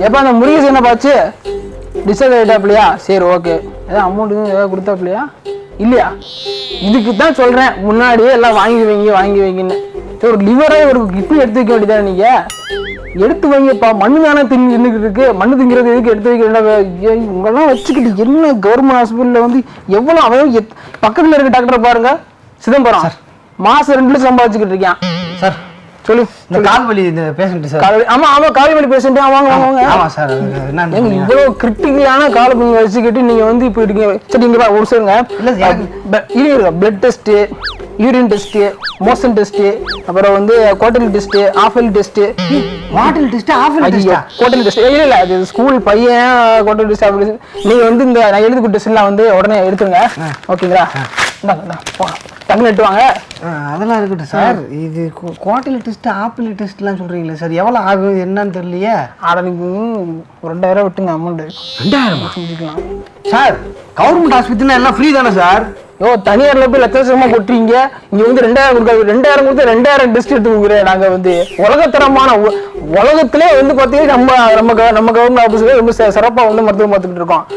எப்போ அந்த முருகேஷ் என்ன பாச்சு டிசைட் ஆகிட்டாப்லையா? சரி ஓகே, ஏதாவது அமௌண்ட் ஏதாவது கொடுத்தாப்லையா? இல்லையா? இதுக்கு தான் சொல்கிறேன், முன்னாடியே எல்லாம் வாங்கி வைங்கன்னு. ஒரு லிவரே ஒரு கிட்னி எடுத்து வைக்க வேண்டியதானே நீங்கள்? எடுத்து வைங்கப்பா, மண்ணு தானே தின்னுக்கிட்டு இருக்கு. மண்ணு திங்கிறது எதுக்கு எடுத்து வைக்க? உங்களெல்லாம் வச்சுக்கிட்டு என்ன கவர்மெண்ட் ஹாஸ்பிட்டலில் வந்து எவ்வளோ அவன் பக்கத்தில் இருக்க டாக்டரை பாருங்க, சிதம்பரம் மாதம் 2 லட்சம் சம்பாதிச்சுக்கிட்டு இருக்கான் சார். சொல்லு. இந்த கால்வலி இந்த பேஷண்ட் சார். ஆமா கால்வலி பேஷண்ட். வாங்க. ஆமா சார். என்ன இவ்வளவு கிரிட்டிக்கலான கால்வலி வச்சுக்கிட்டு நீங்க வந்து இப்ப இருக்கீங்க. சரி இங்க ஒரு சொல்லுங்க. இல்ல blood test, urine test, motion test, அப்புறம் வந்து quarterly test, half yearly test. Quarterly test, half yearly test, quarterly test இல்ல அது ஸ்கூல் பையன் குவார்டர்லி டெஸ்ட். அப்படி நீங்க வந்து இந்த நான் எழுதி கொடுத்த டெஸ்ட்லாம் வந்து உடனே எடுத்துங்க. ஓகேங்களா? டக்குன்னு எட்டுவாங்க. அதெல்லாம் இருக்கட்டும் சார். இது குவார்டர்லி டெஸ்ட், ஆஃபலி டெஸ்ட்லாம் சொல்றீங்களே சார், எவ்வளோ ஆகும் என்னன்னு தெரியலையே. ஆடனுக்கு ஒரு 2000 விட்டுங்க அமௌண்ட். 2000 செஞ்சுக்கலாம் சார். கவர்மெண்ட் ஹாஸ்பிட்டல்னா எல்லாம் ஃப்ரீ தானே சார்? தனியார்ல போய் லட்சமா கொட்டுறீங்க. இங்க வந்து 2000 கொடுக்காது. 2000 கொடுத்து 2000 டெஸ்ட் எடுத்து கொடுக்குறேன். நாங்க வந்து உலகத்தரமான உலகத்திலே வந்து பாத்தீங்கன்னா நம்ம கவர்மெண்ட் ஆபீஸ்ல ரொம்ப சிறப்பா வந்து மருத்துவம் பார்த்துக்கிட்டு இருக்கோம்.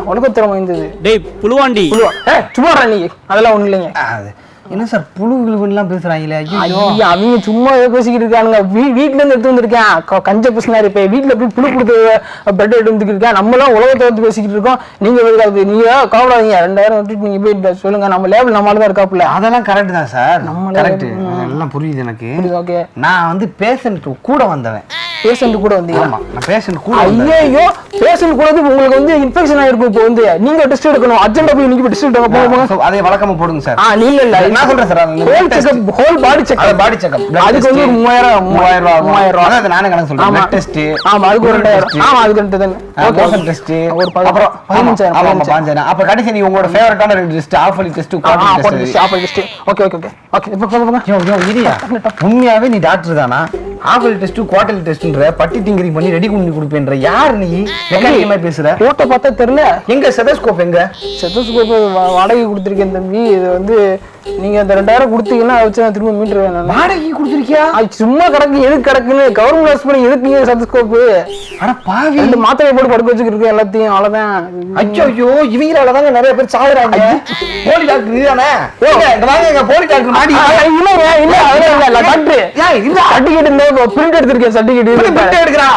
உலகத்தரம் வாய்ந்தது. டேய் புலுவாண்டி சும்மா நீ அதெல்லாம் ஒண்ணு இல்லைங்க. என்ன சார் புழுகுலாம் பேசுறாங்களே? ஐயோ அவங்க சும்மா பேசிக்கிட்டு இருக்கானுங்க. வீட்டுல இருந்து எடுத்து வந்திருக்கேன் கஞ்ச பிசினாரி. இப்ப வீட்டுல போய் புழு கொடுத்து பெட் எடுத்து வந்துட்டு இருக்கேன். நம்மளாம் உலகத்தை வந்து பேசிக்கிட்டு இருக்கோம். நீங்க கவலைங்க 2000 விட்டுட்டு நீங்க போய் சொல்லுங்க. நம்ம லேபிள் நம்மளாலதான் இருக்காப்புல. அதெல்லாம் கரெக்ட் தான் சார். கரெக்ட், எல்லாம் புரியுது எனக்கு. ஓகே, நான் வந்து பேஷண்ட் கூட வந்தவன். பேஷண்ட் கூட வந்தீங்க? ஆமா, நான் பேஷண்ட் கூட. ஐயோ பேஷண்ட் கூட வந்து உங்களுக்கு வந்து இன்ஃபெக்ஷன் ஆயிருக்கும். இப்போ வந்து நீங்க டெஸ்ட் எடுக்கணும். அர்ஜென்ட்டா போய் நீங்க டெஸ்ட் எடுங்க. போங்க. அதே வழக்கமா போடுங்க சார். நீங்க இல்ல நான் சொல்றேன் sir. Whole checkup, whole body checkup. Body checkup அதுக்கு வந்து 3000 ரூபாய். அத நானே கணக்கு சொல்றேன். Blood test. ஆமா அதுக்கு 2000. ஆமா அதுக்கு ரெண்டு. ஓகே, மோஷன் டெஸ்ட் ஒரு 15,000. ஆமா 15,000. அப்ப கடைசி நீங்க உங்களோட ஃபேவரட்டான ரெண்டு test, half yearly test, quarterly test. Half yearly test. Okay இப்போ போங்க. யோ இரியா, உண்மையாவே நீ டாக்டர் தானா? ஆஃபலி டெஸ்ட், குவார்டர்லி டெஸ்ட்ன்ற பட்டி டிங்கரிங் பண்ணி ரெடி பண்ணி கொடுப்பேன்ற யார் நீ? மெக்கானிக்கமா பேசுற? போட்டோ பார்த்தா தெரியல. எங்க ஸ்டெதோஸ்கோப்? எங்க ஸ்டெதோஸ்கோப் வாடகை கொடுத்துருக்கேன் தம்பி. இது வந்து நீங்க அந்த 2000 கொடுத்தீங்கன்னா வச்சு நான் திரும்ப மீட்டர் வேணும். வாடகை கொடுத்துருக்கியா? சும்மா கிடக்கு. எதுக்கு கிடக்குன்னு கவர்மெண்ட் ஹாஸ்பிட்டல் எதுக்கு ஸ்டெதோஸ்கோப்? அட பாவி, 2 மாத்திரை போட்டு படுக்க வச்சுக்கிட்டு எல்லாத்தையும். அவ்வளவுதான். ஐயோ இவங்களால தாங்க நிறைய பேர் சாகுறாங்க. போலி டாக்டர் நீதானே? வாங்க போலி டாக்டர் மாடி. இல்ல அதெல்லாம் இல்ல டாக்டர். இந்த சர்டிபிகேட் இந்த பிரிண்ட் எடுத்திருக்கேன். சர்டிபிகேட் பிரிண்ட் எடுக்கறான்.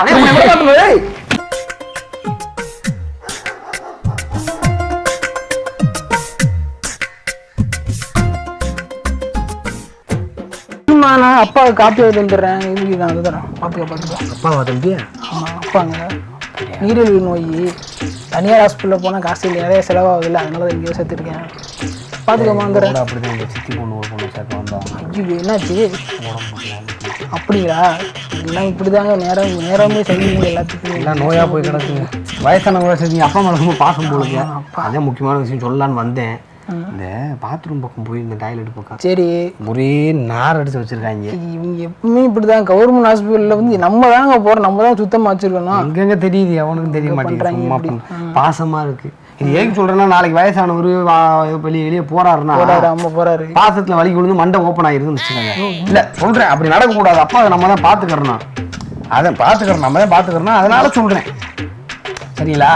நான் அப்பாவுக்கு காப்பி எடுத்து வந்துடுறேன். இதுக்கு நான் வந்துடுறேன். பாத்துக்கோ. அப்பாவா தம்பி? ஆமா அப்பாங்க. நீரிழிவு நோய். தனியார் ஹாஸ்பிட்டலில் போனால் காசு இல்லை, நிறைய செலவாகுது இல்லை. அதனால தான் இங்கேயே சேர்த்துருக்கேன். பார்த்துக்கோமா வந்துடுறேன். அப்படிதான் எங்கள் சித்தி பொண்ணு ஒரு பொண்ணு சேர்க்க வந்தோம். ஐயோ என்னாச்சு? அப்படிங்களா? எல்லாம் இப்படி தாங்க நேரமே செய்வீங்க எல்லாத்துக்கும். எல்லாம் நோயாக போய் கிடக்குங்க. வயசானவங்கள செஞ்சு அப்பா மேலே ரொம்ப பாசம் போடுங்க. அதே முக்கியமான விஷயம் சொல்லலான்னு வந்தேன். இந்த பாத்ரூம் பக்கம் போய் இந்த டாய்லெட் பக்கம் சரி ஒரே நார் அடிச்சு வச்சிருக்காங்க. இவங்க எப்பவுமே இப்படிதான். கவர்மெண்ட் ஹாஸ்பிட்டல்ல வந்து நம்ம தாங்க போறோம். நம்ம தான் சுத்தமா வச்சிருக்கணும். எங்கெங்க தெரியுது? அவனுக்கும் தெரிய மாட்டேங்குது. பாசமா இருக்கு. இது ஏன் சொல்றேன்னா, நாளைக்கு வயசானவர் வெளியே போறாருன்னா போறாரு பாசத்துல வலி விழுந்து மண்டை ஓப்பன் ஆயிருதுன்னு வச்சுக்கோங்க. இல்ல சொல்றேன், அப்படி நடக்க கூடாது. அப்பா அதை நம்ம தான் பாத்துக்கிறோம். அதை பாத்துக்கிறோம், நம்ம தான் பாத்துக்கிறோம். அதனால சொல்றேன் சரிங்களா?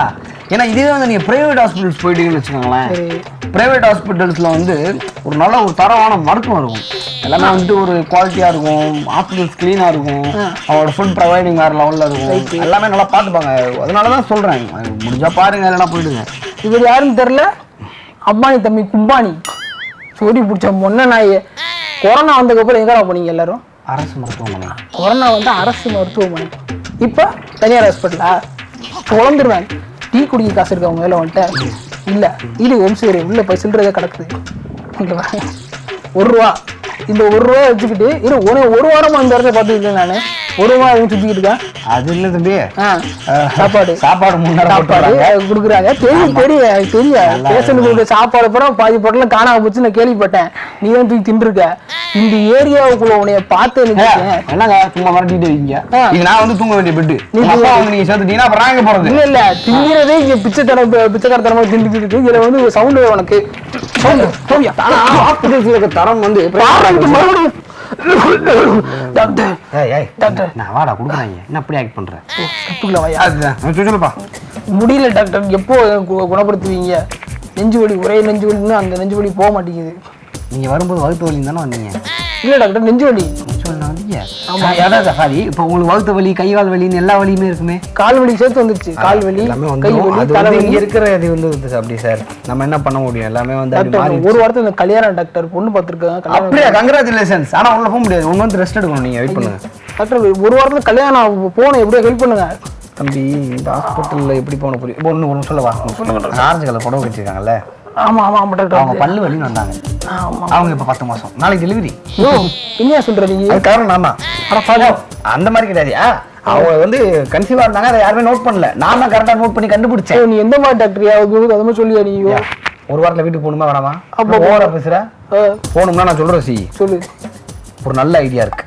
ஏன்னா இதே வந்து நீங்க பிரைவேட் ஹாஸ்பிட்டல்ஸ் போயிட்டீங்கன்னு வச்சுக்கோங்களேன். பிரைவேட் ஹாஸ்பிட்டல்ஸ்ல வந்து ஒரு நல்ல ஒரு தரமான மருத்துவம் இருக்கும். எல்லாமே வந்துட்டு ஒரு குவாலிட்டியா இருக்கும். ஹாஸ்பிட்டல்ஸ் கிளீனா இருக்கும். அவங்களோட ஃபுட் ப்ரொவைடிங் வேற லெவல்ல இருக்கும். எல்லாமே நல்லா பார்த்துப்பாங்க. அதனாலதான் சொல்றேன், முடிஞ்சா பாருங்க, இல்லைன்னா போயிடுங்க. இவர் யாருன்னு தெரியல. அம்பானி தம்பி கும்பானி சோடி பிடிச்ச மொன்ன நாய். கொரோனா வந்ததுக்கப்புறம் எங்கடா போனீங்க எல்லாரும்? அரசு மருத்துவமனை. கொரோனா வந்து அரசு மருத்துவமனை. இப்போ தனியார் ஹாஸ்பிட்டலா? குழந்துருவேன். டீ குடிக்க காசு இருக்கு அவங்க மேல வந்துட்டு இல்ல. இது ஒம்சேரி உள்ள போய் சில்லறதே கிடக்குது. 1 ரூபா. இந்த 1 ரூபா வச்சுக்கிட்டு ஒரு வாரமா இந்த இடத்த பார்த்துக்கிட்டேன் நான். 1 வாரம் சுத்திக்கிட்டு இருக்கேன். அது இல்ல தம்பி, சாப்பாடு கொடுக்குறாங்க. தெரியும் பேஷண்ட்டுக்கு சாப்பாடு அப்புறம் பாதி பொருள் காணாம போச்சு நான் கேள்விப்பட்டேன். நீ தான் தூக்கி தின்றுருக்க. இந்த ஏரியாவுக்குள்ள உனைய பார்த்து என்னங்க சும்மா மிரட்டிட்டு இருக்கீங்க? நான் வந்து தூங்க வேண்டிய பெட்டு நீங்க சேர்த்துட்டீங்கன்னா அப்புறம் நாங்க போறது இல்ல. திங்கிறதே இங்க பிச்சைக்காரத்தனமா திண்டுக்கிட்டு இருக்கு. இதுல வந்து சவுண்ட் உனக்கு தரம் வந்து டாக்டர் ஏய் டாக்டர். நான் வாடா கொடுக்குறாங்க என்ன அப்படி ஆக்ட் பண்றேன் ஸ்கிரிப்டுக்குள்ள வாயா. அதுதான் சொல்லுப்பா. முடியல டாக்டர், எப்போ குணப்படுத்துவீங்க? நெஞ்சு வலி, ஒரே நெஞ்சு வலின்னு அந்த நெஞ்சு வலி போக மாட்டேங்குது. நீங்க வரும்போது வகுத்து வலி தானே வந்தீங்க? இல்ல டாக்டர், நெஞ்சு வலி. வந்தீங்க ஆமா அதான் சாரி. இப்போ உங்களுக்கு வகுத்து வலி, கை கால் வலின்னு எல்லா வலியுமே இருக்குமே? கால் வலி சேர்த்து வந்துருச்சு. கால் வலி, கை வலி, தலைவலி. இங்க இருக்கிற இது வந்து அப்படி சார் நம்ம என்ன பண்ண முடியும்? எல்லாமே வந்து அப்படி டாக்டர் மாறி ஒரு வாரத்துல இந்த கல்யாணம் டாக்டர், பொண்ணு பார்த்துருக்காங்க. அப்படியே கங்க்ராச்சுலேஷன்ஸ். ஆனா உள்ள போக முடியாது, ஒன் மந்த் ரெஸ்ட் எடுக்கணும். நீங்க வெயிட் பண்ணுங்க டாக்டர். ஒரு வாரத்துல கல்யாணம், போன எப்படியோ ஹெல்ப் பண்ணுங்க. தம்பி இந்த ஹாஸ்பிட்டல்ல எப்படி போன புரியும்? ஒன்று சொல்லவா? ஆரஞ்சு கலர் புடவை கட்டிருக்காங்கல்ல, ஆமா ஆமா ஆமா டாக்டர். அவங்க பல்லு வலின்னு வந்தாங்க. அவங்க இப்ப 10 மாசம், நாளைக்கு டெலிவரி. என்ன சொல்றீங்க? அது காரணம் நான் தான். அந்த மாதிரி கிடையாது. அவங்க வந்து கன்சீவா இருந்தாங்க, அதை யாருமே நோட் பண்ணல. நான் தான் கரெக்டா நோட் பண்ணி கண்டுபிடிச்சேன். நீ எந்த மாதிரி டாக்டர்? அது மாதிரி சொல்லியா நீ? ஒரு வாரத்துல வீட்டுக்கு போகணுமா வேணாமா? அப்போ ஓவரா பேசுற. போகணும்னா நான் சொல்றேன் சி, சொல்லு. ஒரு நல்ல ஐடியா இருக்கு.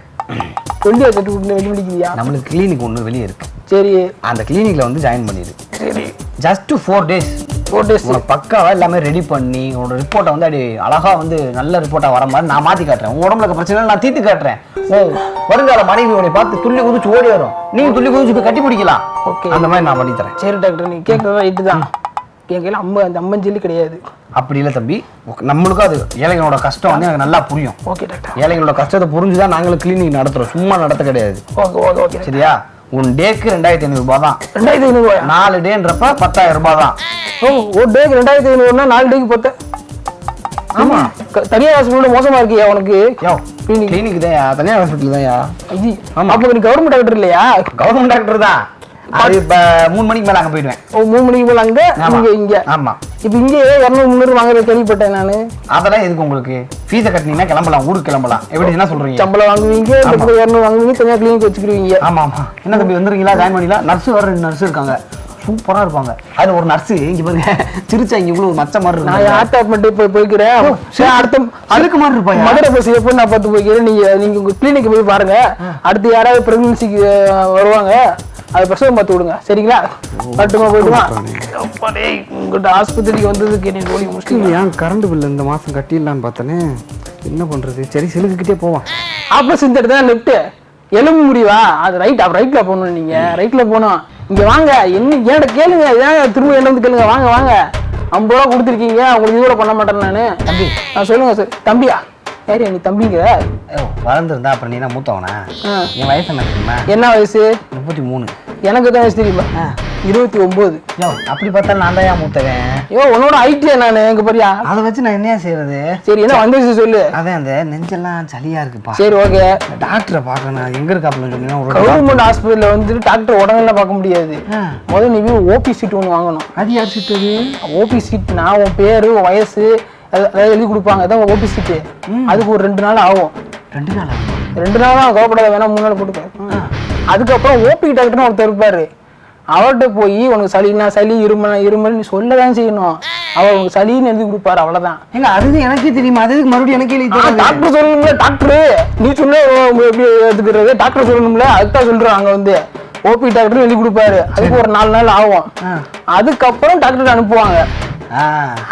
சொல்லியா கட்டு வெளியா? நம்மளுக்கு கிளினிக் ஒன்று வெளியே இருக்கு. சரி, அந்த கிளினிக்ல வந்து ஜாயின் பண்ணிடு. சரி, ஜஸ்ட் 4 days. 4 days உனக்கு பக்காவா எல்லாமே ரெடி பண்ணி உன்னோட ரிப்போர்ட்டை வந்து அப்படி அழகா வந்து நல்ல ரிப்போர்ட்டா வர மாதிரி நான் மாத்தி காட்டுறேன். உன் உடம்புல இருக்க பிரச்சனை நான் தீர்த்து காட்டுறேன். வருங்கால மனைவியோட பார்த்து துள்ளி குதிச்சு ஓடி வரும். நீங்க துள்ளி குதிச்சு போய் கட்டி பிடிக்கலாம். ஓகே, அந்த மாதிரி நான் பண்ணி தரேன். சரி டாக்டர், நீ கேட்கறதா ரைட்டு தான். என் கையில அந்த அம்மஞ்சலி கிடையாது. அப்படி இல்லை தம்பி, நம்மளுக்கும் அது ஏழைகளோட கஷ்டம் வந்து எனக்கு நல்லா புரியும். Okay doctor. ஏழைகளோட கஷ்டத்தை புரிஞ்சுதான் நாங்களும் கிளினிக் நடத்துறோம், சும்மா நடத்த கிடையாது. Okay okay okay. சரியா? உன் டேக்கு 2500 ரூபாய் தான். 2500 ரூபாயா? 4 டேன்றப்ப 10000 ரூபாய் தான். ஒரு டேக்கு 2500னா 4 டேக்கு 10. ஆமா, தனியார் ஹாஸ்பிட்டல் மோசமா இருக்கியா உனக்கு? கிளினிக் தான், தனியார் ஹாஸ்பிட்டல் தான். ஐயி, அப்ப நீ கவர்மெண்ட் டாக்டர் இல்லையா? கவர்மெண்ட் டாக்டர் தான். அது இப்ப 3 மணிக்கு மேல அங்க போயிடுவேன். 3 மணிக்கு மேல அங்க, இங்க. ஆமா, இப்ப இங்க 200-300 வாங்குறது கேள்விப்பட்டேன் நானு. அதெல்லாம் எதுக்கு உங்களுக்கு? ஃபீஸை கட்டினீங்கன்னா கிளம்பலாம், ஊருக்கு கிளம்பலாம். எப்படி என்ன சொல்றீங்க? சம்பளம் வாங்குவீங்க, 200 வாங்குவீங்க, தனியா கிளினிக் வச்சுக்கிருவீங்க. ஆமா ஆமா. என்ன தம்பி வந்துருங்களா? ஜாயின் பண்ணிக்கலாம். நர்ஸ் வர 2 நர்ஸ் இருக்காங்க, சூப்பரா இருப்பாங்க. அது ஒரு நர்ஸ் இங்க பாருங்க, சிரிச்சா இங்க இவ்வளவு மச்ச மாதிரி இருக்கு. நான் ஆர்ட் மட்டும் போய்க்கிறேன். அடுத்த அதுக்கு மாதிரி இருப்பாங்க. மதுரை பஸ் எப்போ நான் பார்த்து போய்க்கிறேன். நீங்க உங்க கிளினிக் போய் பாருங்க. அடுத்து யாராவது பிரெக்னன்சிக்கு வருவாங்க, அது பிரசவம் பார்த்து விடுங்க. சரிங்களா? கட்டுமா போயிடுமா? உங்கள்கிட்ட ஆஸ்பத்திரிக்கு வந்ததுக்கு நீ ஓடி முஸ்லீம். ஏன் கரண்ட் பில் இந்த மாசம் கட்டிடலான்னு பார்த்தனே, என்ன பண்றது? சரி, செலுக்கிட்டே போவான். ஆப்போசிட் சைடு தான் லெஃப்ட். எலும்பு முடிவா? அது ரைட். ரைட்ல போகணும். நீங்க ரைட்ல போகணும். இங்க வாங்க, என்ன ஏன்ட கேளுங்க, ஏன் திரும்ப என்ன வந்து கேளுங்க. வாங்க வாங்க, 50 ரூபா கொடுத்துருக்கீங்க, உங்களுக்கு இதுவரை பண்ண மாட்டேன் நானு. தம்பி சொல்லுங்க சார். தம்பியா? யாரு நீ தம்பிங்க? வளர்ந்துருந்தா அப்புறம் நீ என்ன மூத்தவனா? என் வயசு என்ன தெரியுமா? என்ன வயசு? 33. எனக்கு தான் வயசு தெரியுமா? 29. அப்படி பார்த்தா நான் தான் ஏன் மூத்தவன்? உன்னோட ஐடியா நானு. எங்க பாரியா, அதை வச்சு நான் என்ன செய்யறது? சரி, என்ன வந்துச்சு சொல்லு. அதான் அந்த நெஞ்செல்லாம் சளியா இருக்குப்பா. சரி ஓகே, டாக்டரை பார்க்கணும். எங்க இருக்காப்புலன்னு சொன்னீங்கன்னா கவர்மெண்ட் ஹாஸ்பிட்டல்ல வந்துட்டு டாக்டர் உடனே பார்க்க முடியாது. முதல்ல நீ ஓபி சீட் ஒன்று வாங்கணும். அது யார் சீட்? அது ஓபி சீட்னா உன் பேரு, உன் வயசு அதாவது எழுதி கொடுப்பாங்க. அதான் ஓபி சீட்டு. அதுக்கு ஒரு 2 நாள் ஆகும். 2 நாள்? 2 நாள் தான் கவலைப்படாத, வேணா 3 நாள் போட்டுக்க. அதுக்கப்புறம் ஓபி டாக்டர்னு ஒருத்தர் இருப்பாரு. அவர்கிட்ட போய் உனக்கு சளினா சளி, இருமல் நீ சொல்லதான் செய்யணும். அவர் உனக்கு சளின்னு எழுதி கொடுப்பாரு, அவ்வளவுதான். எங்க அது எனக்கே தெரியுமா? அதுக்கு மறுபடியும் எனக்கே டாக்டர் சொல்லணும்ல. டாக்டர் நீ சொன்ன எப்படி எடுத்துக்கிறது? டாக்டர் சொல்லணும்ல, அதுதான் சொல்றோம். அங்க வந்து ஓபி டாக்டர் எழுதி கொடுப்பாரு. அதுக்கு ஒரு 4 நாள் ஆகும். அதுக்கப்புறம் டாக்டர் அனுப்புவாங்க.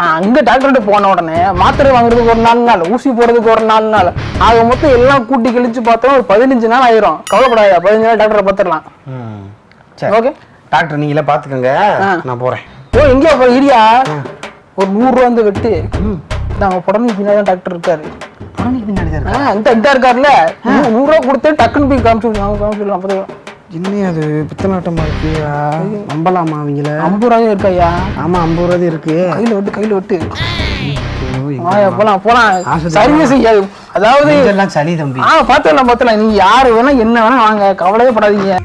அங்க டாக்டர்கிட்ட போன உடனே மாத்திரை வாங்குறதுக்கு ஒரு 4 நாள், ஊசி போறதுக்கு ஒரு 4 நாள், ஆக மொத்தம் எல்லாம் கூட்டி கழிச்சு பார்த்தோம் ஒரு 15 நாள் ஆயிரும். கவலைப்படாத, 15 நாள் டாக்டரை பார்த்துடலாம். ஓகே டாக்டர், நீங்களே பாத்துக்கோங்க, நான் போறேன். எங்கேயா போய் இரியா, ஒரு 100 ரூபா வந்து வெட்டு. நாங்க புடனி பின்னாடி டாக்டர் இருக்காரு. இந்த இருக்காருல்ல, 100 ரூபா கொடுத்து டக்குன்னு போய் காமிச்சுடலாம். அப்பதான் இன்னும் அது பித்தநாட்டமா இருக்கு. நம்பலாமா அவங்கள? 50 ரூபாயும் இருக்காயா? ஆமா, 50 ரூபா இருக்கு. கையில விட்டு போலாம். சர்வீஸ் அதாவது சளி தம்பி. பாத்துலாம். நீங்க யாரு வேணா என்ன வேணா வாங்க, கவலையே படாதீங்க.